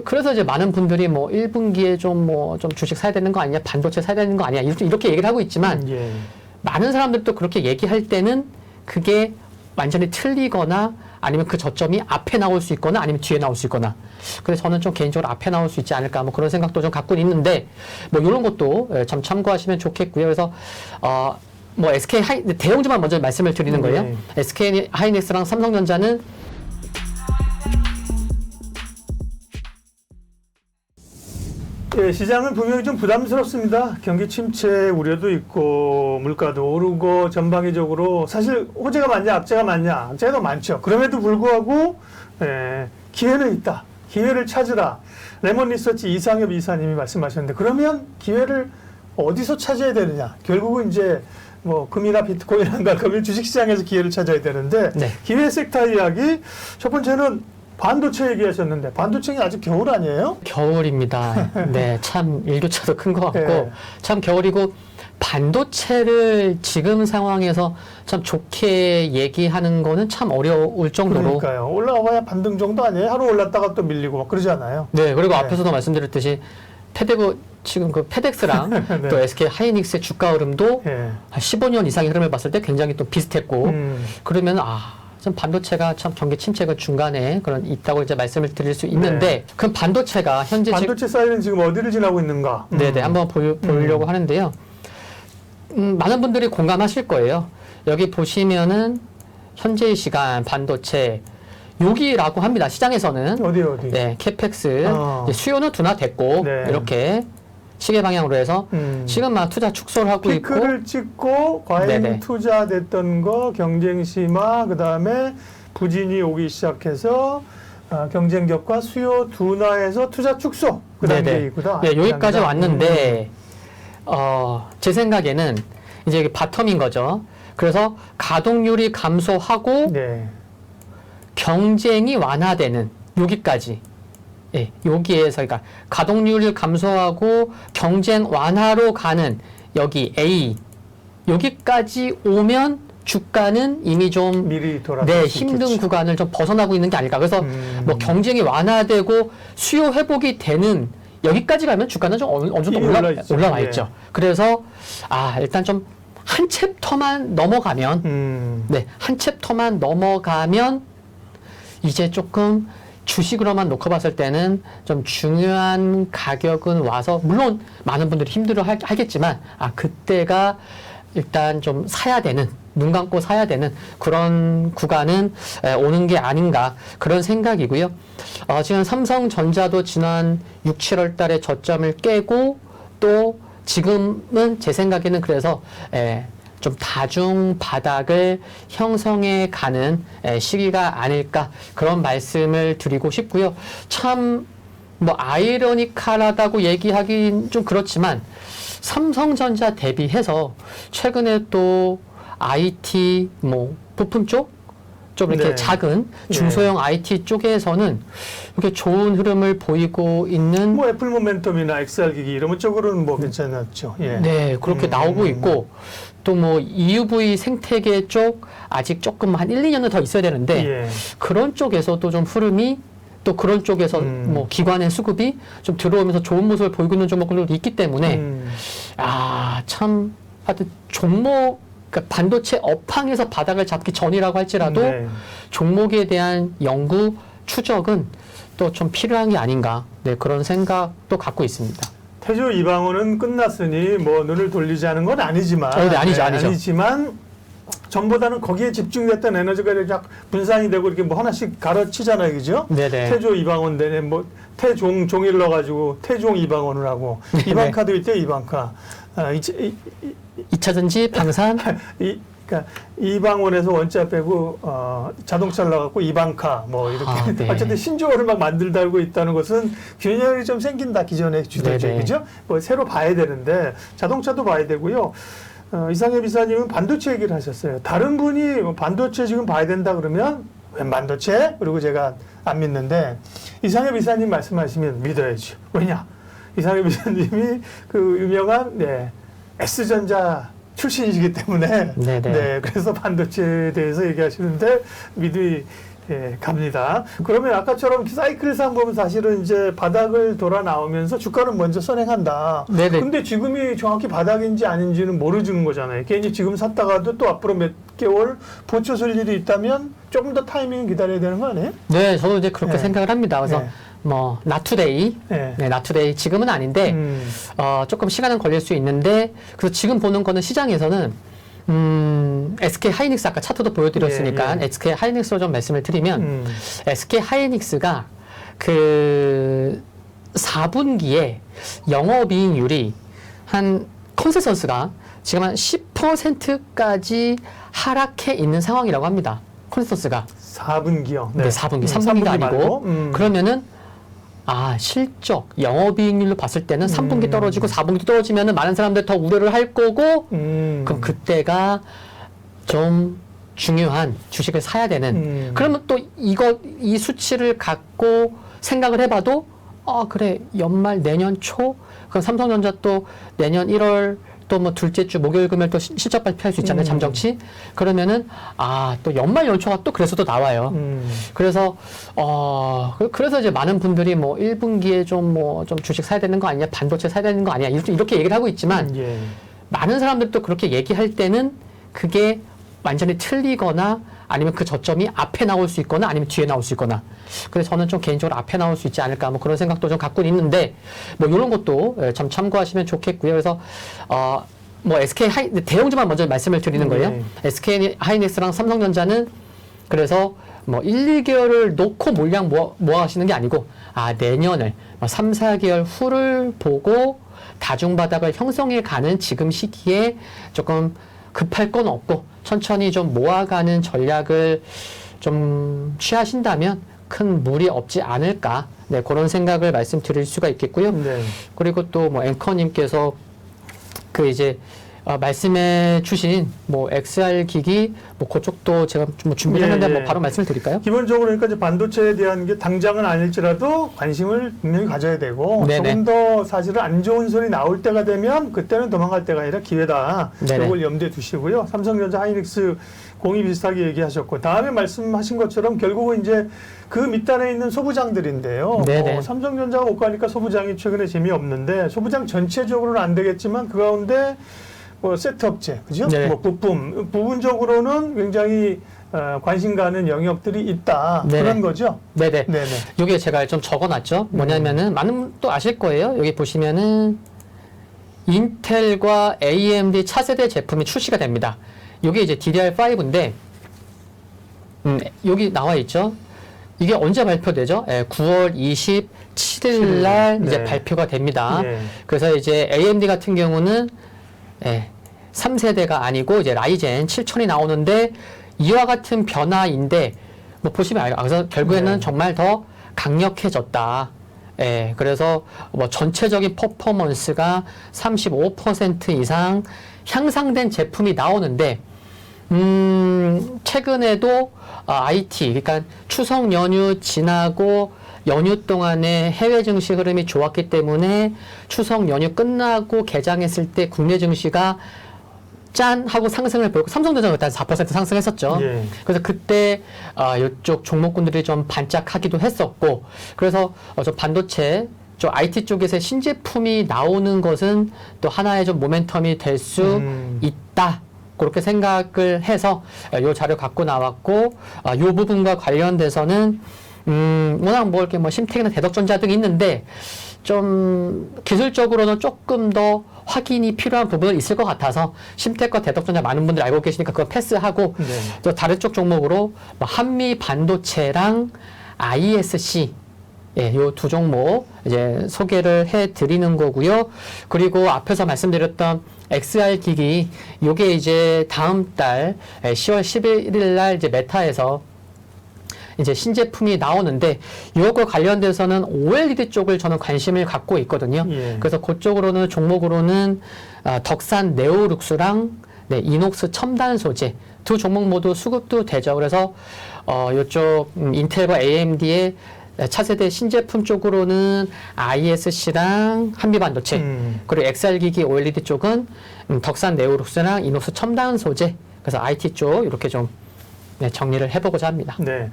그래서 이제 많은 분들이 뭐 1분기에 좀 주식 사야 되는 거 아니냐, 반도체 사야 되는 거 아니냐, 이렇게 얘기를 하고 있지만, 예. 많은 사람들도 그렇게 얘기할 때는 그게 완전히 틀리거나 아니면 그 저점이 앞에 나올 수 있거나 아니면 뒤에 나올 수 있거나. 그래서 저는 좀 개인적으로 앞에 나올 수 있지 않을까 뭐 그런 생각도 좀 갖고 있는데, 뭐 이런 것도 참 참고하시면 좋겠고요. 그래서 뭐 SK 대형주만 먼저 말씀을 드리는 거예요. 네. SK 하이닉스랑 삼성전자는 예, 시장은 분명히 좀 부담스럽습니다. 경기 침체 우려도 있고 물가도 오르고 전방위적으로 사실 호재가 많냐 악재가 많냐, 악재가 더 많죠. 그럼에도 불구하고 기회는 있다. 기회를 찾으라. 레몬 리서치 이상엽 이사님이 말씀하셨는데, 그러면 기회를 어디서 찾아야 되느냐? 결국은 이제 뭐 금이나 비트코인 갈 거면 주식시장에서 기회를 찾아야 되는데, 네. 기회 섹터 이야기 첫 번째는 반도체 얘기하셨는데, 반도체는 아직 겨울 아니에요? 겨울입니다. 네, 참 일교차도 큰 것 같고, 네. 참 겨울이고, 반도체를 지금 상황에서 참 좋게 얘기하는 거는 참 어려울 정도로. 그러니까요. 올라와야 반등 정도 아니에요? 하루 올랐다가 또 밀리고 막 그러지 않아요? 네, 그리고 네. 앞에서도 말씀드렸듯이 지금 그 페덱스랑 네. 또 SK 하이닉스의 주가 흐름도 예. 한 15년 이상의 흐름을 봤을 때 굉장히 또 비슷했고, 음. 그러면 좀 반도체가 참 경기 침체가 중간에 있다고 이제 말씀을 드릴 수 있는데, 그럼 반도체가 현재 반도체 사이즈는 지금 어디를 지나고 있는가? 네네, 한번 보려고 하는데요. 많은 분들이 공감하실 거예요. 여기 보시면은 현재의 시간 반도체 여기라고 합니다. 시장에서는. 어디? 네, 캐펙스 이제 수요는 둔화됐고, 네. 이렇게 시계 방향으로 해서 지금 막 투자 축소를 하고 있고, 피크를 찍고 과잉 네네. 투자됐던 거, 경쟁 심화, 그 다음에 부진이 오기 시작해서 경쟁 격과 수요 둔화해서 투자 축소 그 네네. 단계이구나. 네, 여기까지 왔는데, 제 생각에는 이제 이게 바텀인 거죠. 그래서 가동률이 감소하고 네. 경쟁이 완화되는 여기까지. 예, 여기에서 그러니까 가동률을 감소하고 경쟁 완화로 가는 여기 A 여기까지 오면 주가는 이미 좀 미리 돌아갈 수 힘든 있겠죠. 구간을 좀 벗어나고 있는 게 아닐까. 그래서 뭐 경쟁이 완화되고 수요 회복이 되는 여기까지 가면 주가는 좀 어느 정도 이미 올라와 예. 있죠. 그래서 일단 좀 한 챕터만 넘어가면 한 챕터만 넘어가면 이제 조금 주식으로만 놓고 봤을 때는 좀 중요한 가격은 와서, 물론 많은 분들이 힘들어 하겠지만, 그때가 일단 좀 사야 되는, 눈 감고 사야 되는 그런 구간은 오는 게 아닌가, 그런 생각이고요. 지금 삼성전자도 지난 6, 7월 달에 저점을 깨고, 또 지금은 제 생각에는 그래서 좀 다중 바닥을 형성해 가는 시기가 아닐까, 그런 말씀을 드리고 싶고요. 참 뭐 아이러니컬하다고 얘기하긴 좀 그렇지만, 삼성전자 대비해서 최근에 또 IT 뭐 부품 쪽 좀 이렇게 네. 작은 중소형 IT 쪽에서는 이렇게 좋은 흐름을 보이고 있는, 뭐 애플 모멘텀이나 XR 기기 이런 쪽으로는 뭐 괜찮았죠. 예. 네, 그렇게 나오고 있고, 또 뭐 EUV 생태계 쪽 아직 조금 한 1, 2년은 더 있어야 되는데, 예. 그런 쪽에서도 좀 흐름이, 또 그런 쪽에서 뭐 기관의 수급이 좀 들어오면서 좋은 모습을 보이고 있는 종목들도 있기 때문에, 참 하여튼 종목, 그러니까 반도체 업황에서 바닥을 잡기 전이라고 할지라도 네. 종목에 대한 연구, 추적은 또 좀 필요한 게 아닌가, 그런 생각도 갖고 있습니다. 태조 이방원은 끝났으니 뭐 눈을 돌리지 않은 건 아니지만, 네, 아니죠. 아니지만 전보다는 거기에 집중됐던 에너지가 이렇게 분산이 되고 이렇게 뭐 하나씩 가로치잖아요, 그죠? 네네. 태조 이방원 되네, 뭐 태종 종일 넣어가지고 태종 이방원을 하고, 네네. 이방카도 있대, 이방카. 2차전지 방산. 그러니까 이방원에서 원자 빼고 자동차를 나갖고 이방카 뭐 이렇게 네. 어쨌든 신조어를 막 만들고 있다는 것은 균형이 좀 생긴다, 기존의 주도주의, 네네. 그죠? 뭐 새로 봐야 되는데 자동차도 봐야 되고요. 이상엽 이사님은 반도체 얘기를 하셨어요. 다른 분이 뭐 반도체 지금 봐야 된다 그러면 웬 반도체? 그리고 제가 안 믿는데, 이상엽 이사님 말씀하시면 믿어야죠. 왜냐? 이상엽 이사님이 그 유명한 S전자 출신이시기 때문에, 네네. 그래서 반도체에 대해서 얘기하시는데 믿음이 예, 갑니다. 그러면 아까처럼 사이클상 보면 사실은 이제 바닥을 돌아 나오면서 주가는 먼저 선행한다. 네네. 근데 지금이 정확히 바닥인지 아닌지는 모르는 거잖아요. 괜히 지금 샀다가도 또 앞으로 몇 개월 보초 설 일이 있다면 조금 더 타이밍 기다려야 되는 거 아니에요? 네, 저도 이제 그렇게 네. 생각을 합니다. 그래서 네. 뭐 나투데이, 네. 네, 나투데이 지금은 아닌데 조금 시간은 걸릴 수 있는데 그래서 지금 보는 거는 시장에서는 SK 하이닉스 아까 차트도 보여드렸으니까 예, 예. SK 하이닉스로 좀 말씀을 드리면 SK 하이닉스가 그 4분기에 영업이익률이 한 컨센서스가 지금 한 10%까지 하락해 있는 상황이라고 합니다. 컨센서스가 4분기요. 네, 4분기, 3분기가 아니고 말고. 그러면은 실적, 영업이익률로 봤을 때는 3분기 떨어지고 4분기 떨어지면은 많은 사람들이 더 우려를 할 거고 그럼 그때가 좀 중요한 주식을 사야 되는 그러면 또 이 수치를 갖고 생각을 해봐도 그래 연말 내년 초 그럼 삼성전자 또 내년 1월 또 뭐 둘째 주 목요일 금요일 또 실적 발표할 수 있잖아요. 잠정치. 그러면은 또 연말 연초가 또 그래서 또 나와요. 그래서 그래서 이제 많은 분들이 뭐 1분기에 좀 주식 사야 되는 거 아니냐, 반도체 사야 되는 거 아니냐 이렇게 얘기를 하고 있지만 예. 많은 사람들도 그렇게 얘기할 때는 그게 완전히 틀리거나 아니면 그 저점이 앞에 나올 수 있거나 아니면 뒤에 나올 수 있거나. 그래서 저는 좀 개인적으로 앞에 나올 수 있지 않을까 뭐 그런 생각도 좀 갖고 있는데 뭐 이런 것도 참 참고하시면 좋겠고요. 그래서 뭐 SK 대형주만 먼저 말씀을 드리는 거예요. 네. SK 하이닉스랑 삼성전자는 그래서 뭐 1, 2개월을 놓고 몰량 모아 가시는 게 아니고 내년을 3, 4개월 후를 보고 다중바닥을 형성해 가는 지금 시기에 조금 급할 건 없고 천천히 좀 모아가는 전략을 좀 취하신다면 큰 무리 없지 않을까. 네, 그런 생각을 말씀드릴 수가 있겠고요. 네. 그리고 또 뭐 앵커님께서 그 이제 말씀해 주신 뭐 XR 기기 뭐 그쪽도 제가 좀 준비를 했는데 뭐 바로 말씀을 드릴까요? 기본적으로 그러니까 이제 반도체에 대한 게 당장은 아닐지라도 관심을 분명히 가져야 되고 네네. 조금 더 사실은 안 좋은 소리 나올 때가 되면 그때는 도망갈 때가 아니라 기회다. 네네. 이걸 염두에 두시고요. 삼성전자 하이닉스 공이 비슷하게 얘기하셨고 다음에 말씀하신 것처럼 결국은 이제 그 밑단에 있는 소부장들인데요. 네네. 삼성전자가 못 가니까 소부장이 최근에 재미없는데 소부장 전체적으로는 안 되겠지만 그 가운데 뭐 세트업체, 그죠? 네. 뭐 부분적으로는 굉장히 관심 가는 영역들이 있다. 네네. 그런 거죠? 네네. 네네. 여기에 제가 좀 적어놨죠. 뭐냐면은 많은 분 또 아실 거예요. 여기 보시면은 인텔과 AMD 차세대 제품이 출시가 됩니다. 이게 이제 DDR5인데 여기 나와 있죠. 이게 언제 발표되죠? 9월 27일 날 이제 네. 발표가 됩니다. 네. 그래서 이제 AMD 같은 경우는 3세대가 아니고 이제 라이젠 7000이 나오는데 이와 같은 변화인데 뭐 보시면 알죠. 그래서 결국에는 네. 정말 더 강력해졌다. 그래서 뭐 전체적인 퍼포먼스가 35% 이상 향상된 제품이 나오는데 최근에도 IT 그러니까 추석 연휴 지나고 연휴 동안에 해외 증시 흐름이 좋았기 때문에 추석 연휴 끝나고 개장했을 때 국내 증시가 짠 하고 상승을 보이고 삼성전자가 일단 4% 상승했었죠. 예. 그래서 그때 이쪽 종목군들이 좀 반짝하기도 했었고 그래서 저 반도체 저 IT 쪽에서 신제품이 나오는 것은 또 하나의 좀 모멘텀이 될 수 있다. 그렇게 생각을 해서 요 자료 갖고 나왔고 요 부분과 관련돼서는 워낙 뭐 이렇게 뭐 심택이나 대덕전자 등이 있는데 좀 기술적으로는 조금 더 확인이 필요한 부분은 있을 것 같아서 심택과 대덕전자 많은 분들이 알고 계시니까 그거 패스하고 네. 또 다른 쪽 종목으로 뭐 한미 반도체랑 ISC 요 두 종목 이제 소개를 해 드리는 거고요. 그리고 앞에서 말씀드렸던 XR 기기 요게 이제 다음 달 10월 11일 날 이제 메타에서 이제 신제품이 나오는데 이것과 관련돼서는 OLED 쪽을 저는 관심을 갖고 있거든요. 예. 그래서 그쪽으로는 종목으로는 덕산 네오룩스랑 이녹스 첨단 소재 두 종목 모두 수급도 되죠. 그래서 이쪽 인텔과 AMD의 차세대 신제품 쪽으로는 ISC랑 한미반도체 그리고 XR기기 OLED 쪽은 덕산 네오룩스랑 이녹스 첨단 소재 그래서 IT 쪽 이렇게 좀 정리를 해보고자 합니다. 네.